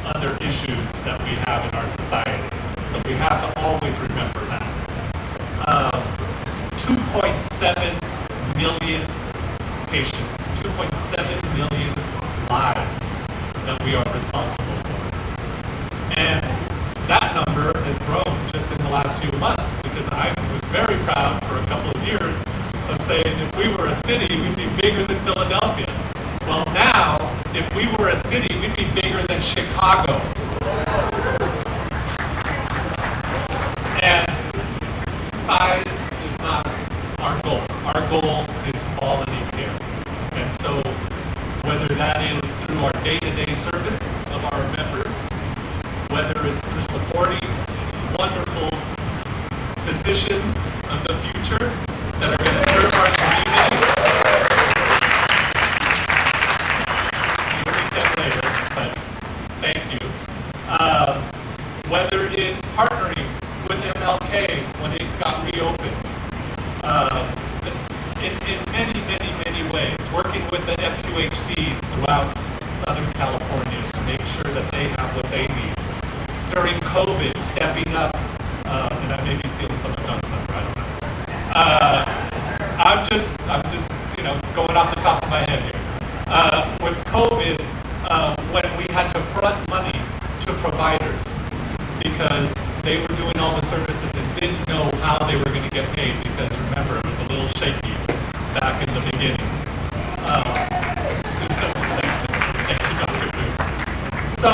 other issues that we have in our society. So we have to always remember that. 2.7 million patients, 2.7 million lives that we are responsible for. And that number has grown just in the last few months, because I was very proud for a couple of years of saying if we were a city, we'd be bigger than Philadelphia. Well, now, if we were a city, we'd be bigger than Chicago. And size is not our goal. Our goal is quality care. And so, whether that is through our day-to-day service of our members, whether it's through supporting wonderful physicians of the future that are going to serve our community. You'll read that later, but thank you. Whether it's partnering with MLK when it got reopened. In many, many, many ways. Working with the FQHCs throughout Southern California to make sure that they have what they need. During COVID, stepping up, and I may be stealing some of John's number, I don't know. I'm just, going off the top of my head here. With COVID, when we had to front money to providers because they were doing all the services and didn't know how they were going to get paid, because remember, it was a little shaky back in the beginning. Thank you, Dr. Booth. So,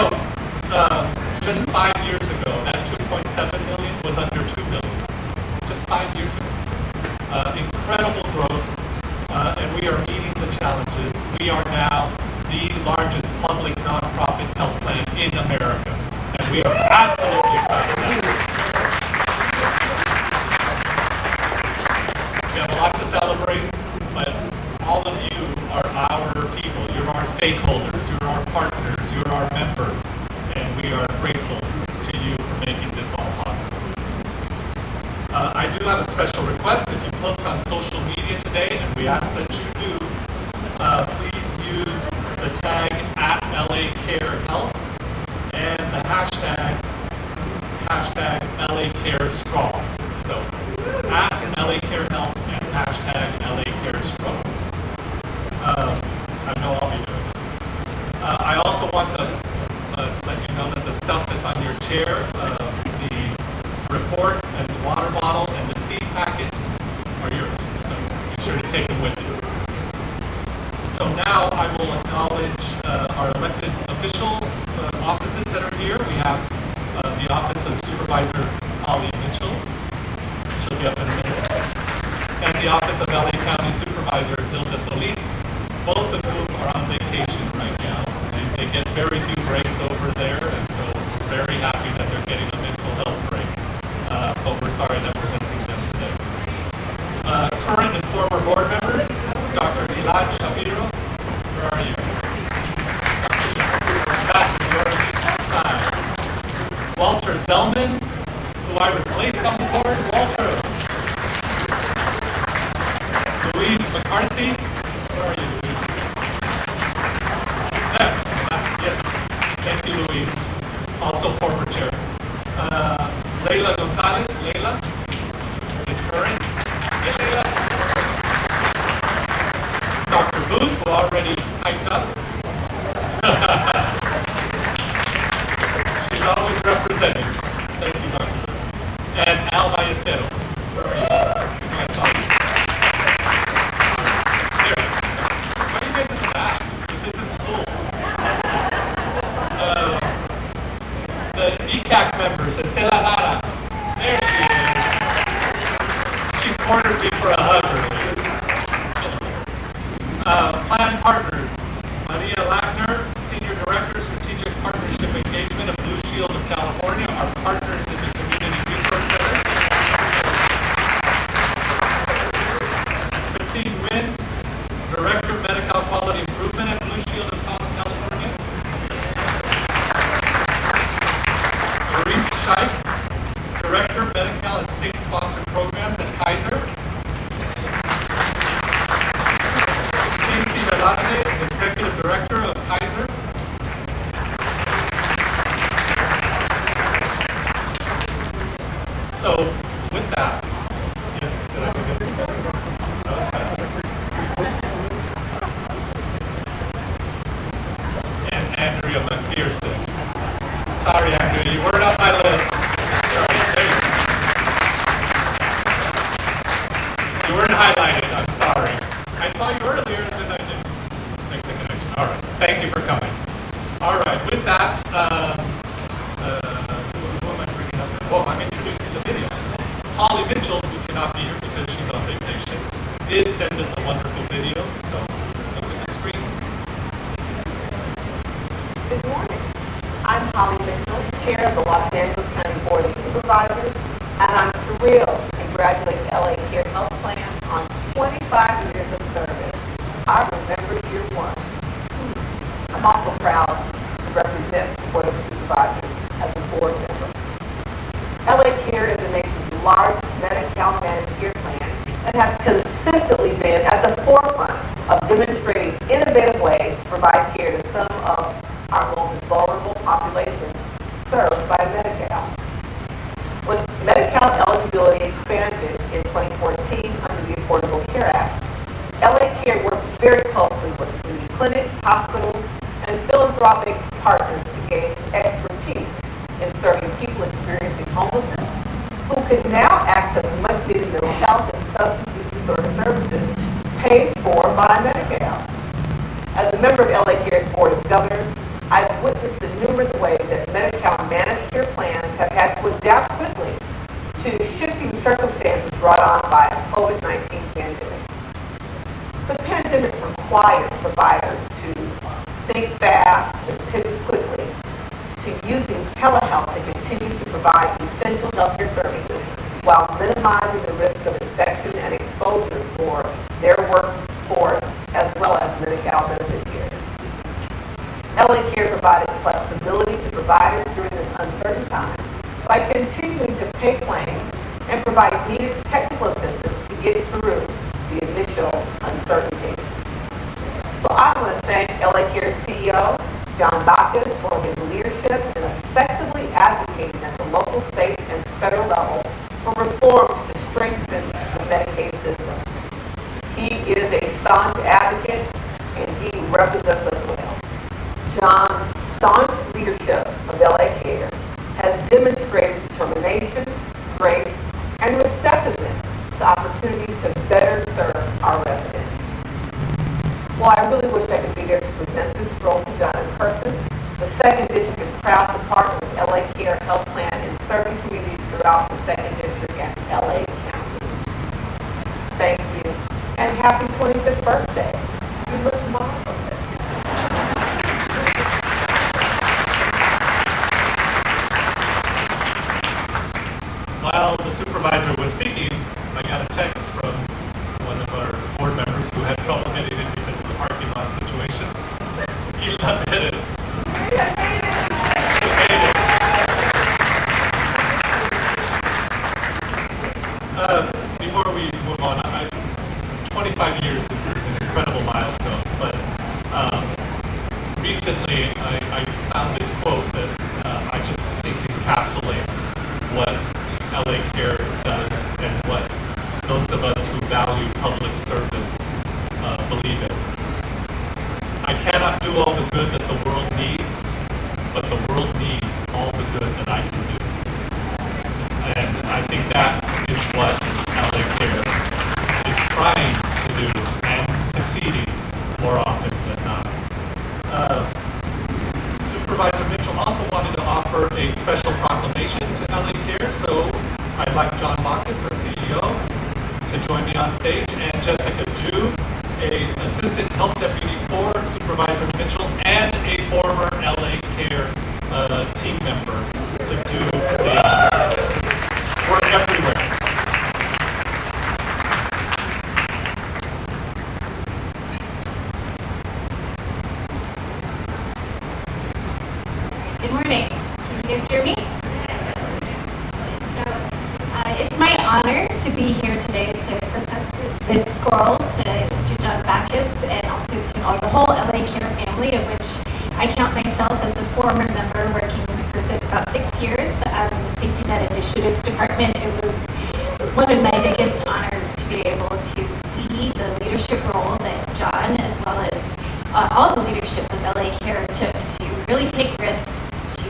just 5 years ago, that 2.7 million was under 2 million. Just 5 years ago. Incredible growth, and we are meeting the challenges. We are now the largest public nonprofit health plan in America, and we are absolutely proud of that. We have a lot to celebrate, but all of you are our people. You're our stakeholders. You're our partners. You're our members. And we are grateful to you for making this all possible. I do have a special request. If you post on social media today, and we ask that you do, please use the tag @LACareHealth and the hashtag LACareStrong. So @LACareHealth and hashtag LACareStrong. I know I'll be doing it. I also want to let you know that the stuff that's on your chair, the report and the water bottle and the seed packet are yours. So make sure to take them with you. So now I will acknowledge our elected official offices that are here. We have the office of Supervisor Mitchell. She'll be up in a minute. And the office of LA County Supervisor Hilda Solis, both of whom are on vacation right now. They get very few breaks over there, and so we're very happy that they're getting a mental health break. But we're sorry that we're missing them today. Current and former board members, Dr. Elad Shapiro, where are you? Walter Zellman, who I replaced on the board. Walter. Louise McCarthy, where are you, Louise? Yes, thank you, Louise. Also former chair. Leila Gonzalez, Leila is current. Hey, Leila. Dr. Booth, who already hyped up. She's always representing. Thank you, Dr. Booth. And Al Ballesteros. Where are you? I saw you. Here. Why are you guys in the back? This isn't school. The ECAC members, Estela Lara. There she is. She cornered me for a hug earlier. Plan partners, Maria Lackner, Senior Director, Strategic Partnership Engagement of Blue Shield of California, our partners in the Community Resource Center. Christine Nguyen, Director of Medical Quality Improvement at Blue Shield of California. Maurice Scheich, Director of Medical and State-Sponsored Programs at Kaiser. Casey Velázquez, Executive Director of Kaiser. So with that, yes, did I forget something? That was fast. And Andrea McPherson. Sorry, Andrea, you weren't on my list. Sorry, there you weren't highlighted. I'm sorry. I saw you earlier, and then I didn't make the connection. All right. Thank you for coming. All right. With that, who am I bringing up? Oh, I'm introducing the video. Holly Mitchell, who cannot be here because she's on vacation, did send us a wonderful video. So look at the screens. Good morning. I'm Holly Mitchell, Chair of the Los Angeles County Board of Supervisors, and I'm thrilled to congratulate the LA Care Health Plan on 25 years of service. I remember year one. I'm also proud to represent the Board of Supervisors as a board member. LA Care is the nation's largest Medi-Cal managed care plan and has consistently been at the forefront of demonstrating innovative ways to provide care to some of our most vulnerable populations served by Medi-Cal. When Medi-Cal eligibility expanded in 2014 under the Affordable Care Act, LA Care works very closely with community clinics, hospitals, and philanthropic partners to gain expertise in serving people experiencing homelessness who can now access much-needed mental health and substance use disorder services paid for by Medi-Cal. As a member of LA Care's Board of Governors, I've witnessed the numerous ways that Medi-Cal managed care plans have had to adapt quickly to shifting circumstances brought on by the COVID-19 pandemic. The pandemic required providers to think fast, to pivot quickly, to using telehealth to continue to provide essential healthcare services while minimizing the risk of infection and exposure for their workforce as well as Medi-Cal beneficiaries. LA Care provided flexibility to providers during this uncertain time by continuing to pay claims and provide needed technical assistance to get through the initial uncertainty. So I want to thank LA Care's CEO, John Bacchus, for his leadership in effectively advocating at the local, state, and federal level for reforms to strengthen the Medicaid system. He is a staunch advocate and he represents us well. John's staunch leadership of LA Care has demonstrated determination, grace, and receptiveness to opportunities to better serve our residents. While I really wish I could be there to present this role to John in person, the 2nd District is proud to partner with LA Care Health Plan in serving communities throughout the 2nd District and LA County. Thank you, and happy 25th birthday. You look marvelous. While the supervisor was speaking, I got a text from one of our board members who had trouble getting in because of the parking lot situation. He loved it. Before we move on, 25 years is an incredible milestone, but recently I found this quote that I just think encapsulates what LA Care does and what those of us who value public service believe in. I cannot do all the good that the world needs, but the world needs all the good that I can do. And I think that is what LA Care is trying to do and succeeding more often than not. Supervisor Mitchell also wanted to offer a special proclamation to LA Care, so I'd like John Bacchus, our CEO, to join me on stage, and Jessica Ju, an Assistant Health Deputy for Supervisor Mitchell and a former LA Care team member, to do the work everywhere. Good morning. Can you guys hear me? It's my honor to be here today to present this scroll to Mr. John Bacchus and also to the whole LA Care family, of which I count myself as a former member working for about 6 years in the Safety Net Initiatives Department. It one of my biggest honors to be able to see the leadership role that John, as well as all the leadership of LA Care took to really take risks, to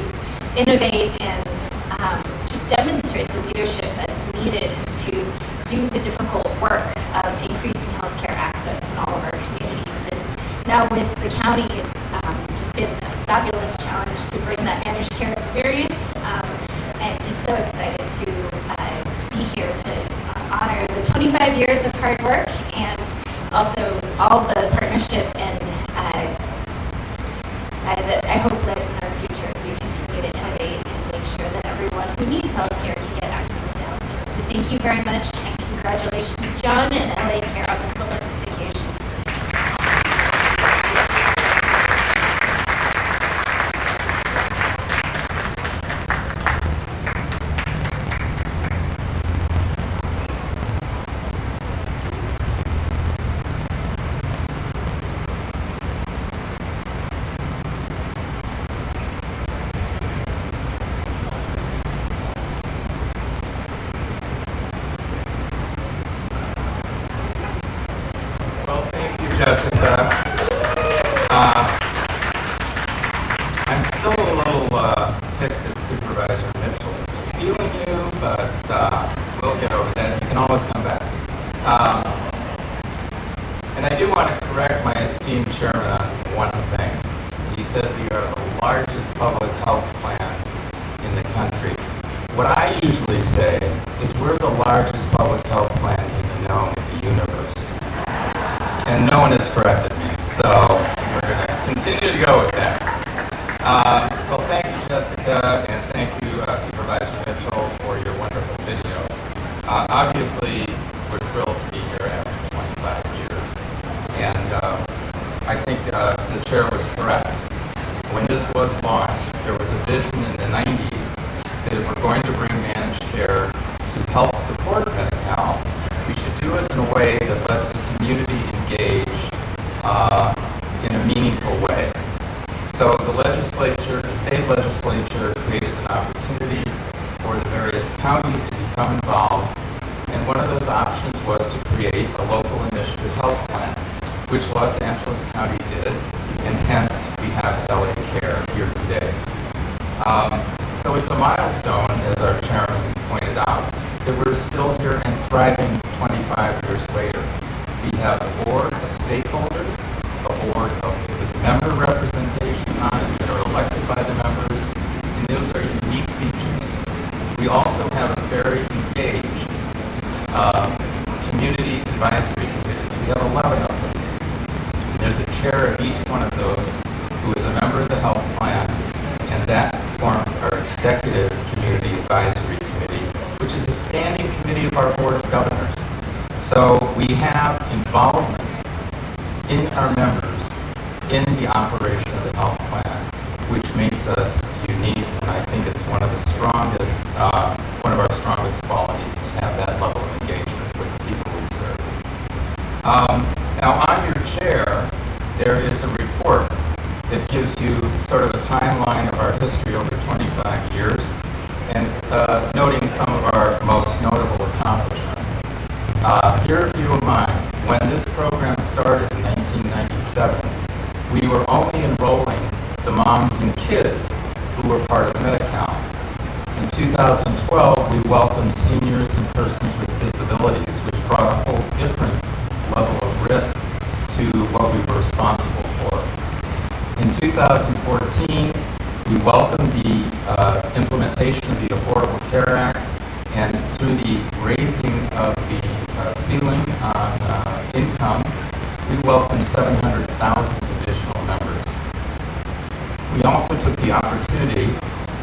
innovate, and just demonstrate the leadership that's needed to do the difficult work of increasing healthcare access in all of our communities. And now with the county, it's just been a fabulous challenge to bring that managed care experience, and just so excited to be here to honor the 25 years of hard work and also all the partnership and that I hope lives in our future as we continue to innovate and make sure that everyone who needs healthcare can get access to healthcare. So thank you very much, and congratulations, John and LA Care, on this momentous occasion. Well, thank you, Jessica. I'm still a little ticked at Supervisor Mitchell for stealing you, but we'll get over that. You can always come back. And I do want to correct my esteemed chairman on one thing. He said we are the largest public health plan in the country. What I usually say is we're the largest public health plan in the known universe. And no one has corrected me, so we're going to continue to go with that. Well, thank you, Jessica, and thank you, Supervisor Mitchell, for your wonderful video. Obviously, we're thrilled to be here after 25 years, and I think the chair was correct. When this was launched, there was a vision in the 90s that if we're going to bring managed care to help support Medi-Cal, we should do it in a way that lets the community engage in a meaningful way. So the legislature, the state legislature, created an opportunity for the various counties to become involved, and one of those options was to create a local initiative health plan, which Los Angeles County did, and hence we have LA Care here today. So it's a milestone, as our chairman pointed out, that we're still here and thriving 25 years later. We have a board of stakeholders, a board with member representation on it that are elected by the members, and those are unique features. We also have a very engaged community advisory committees. We have 11 of them. And there's a chair of each one of those who is a member of the health plan, and that forms our executive community advisory committee, which is a standing committee of our board of governors. So we have involvement in our members in the operation of the health plan, which makes us unique, and I think it's one of the strongest, one of our strongest qualities to have that level of engagement with the people we serve. Now on your chair, there is a report that gives you sort of a timeline of our history over 25 years, and noting some of our most notable accomplishments. Here are a few of mine. When this program started in 1997, we were only enrolling the moms and kids who were part of Medi-Cal. In 2012, we welcomed seniors and persons with disabilities, which brought a whole different level of risk to what we were responsible for. In 2014, we welcomed the implementation of the Affordable Care Act, and through the raising of the ceiling on income, we welcomed 700,000 additional members. We also took the opportunity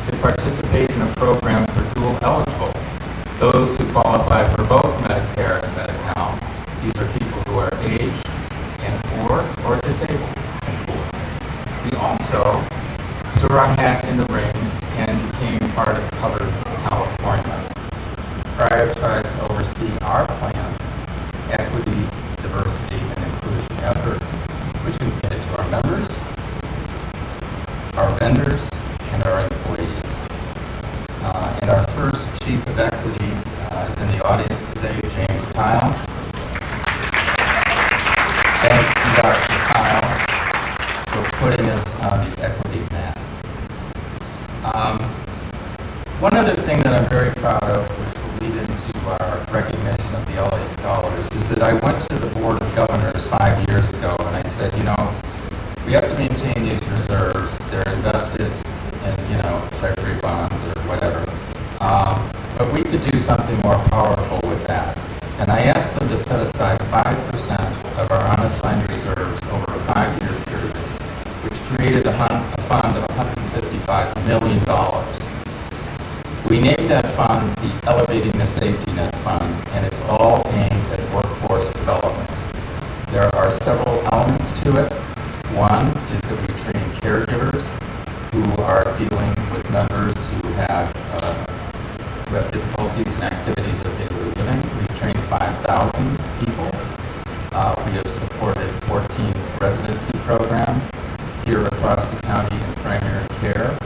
to participate in a program for dual eligibles, those who qualify for both Medicare and Medi-Cal. These are people who are aged and poor or disabled and poor. We also threw our hat in the ring and became part of Covered California. Prioritize and oversee our plans, equity, diversity, and inclusion efforts, which we committed to our members, our vendors, and our employees. And our first chief of equity is in the audience today. today, James Kyle. Thank you, Dr. Kyle, for putting us on the equity map. One other thing that I'm very proud of, which will lead into our recognition of the LA Scholars, is that I went to the Board of Governors 5 years ago and I said, we have to maintain these reserves. They're invested in, treasury bonds or whatever. But we could do something more powerful with that. And I asked them to set aside 5% of our unassigned reserves over a 5-year period, which created a fund of $155 million. We named that fund the Elevating the Safety Net Fund, and it's all aimed at workforce development. There are several elements to it. One is that we train caregivers who are dealing with members who have difficulties and activities of daily living. We've trained 5,000 people. We have supported 14 residency programs here across the county in primary care.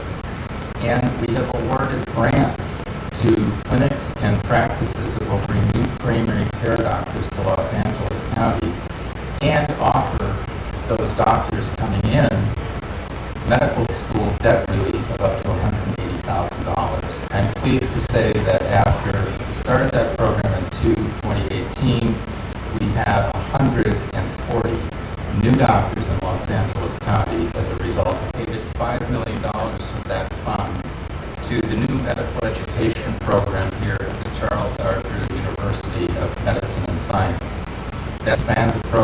And we have awarded grants to clinics and practices that will bring new primary care doctors to Los Angeles County and offer those doctors coming in medical school debt relief of up to $180,000. I'm pleased to say that after the start of that program in 2018, we have 140 new doctors in Los Angeles County as a result. We paid $5 million from that fund to the new medical education program here at the Charles Arthur University of Medicine and Science. That spanned the program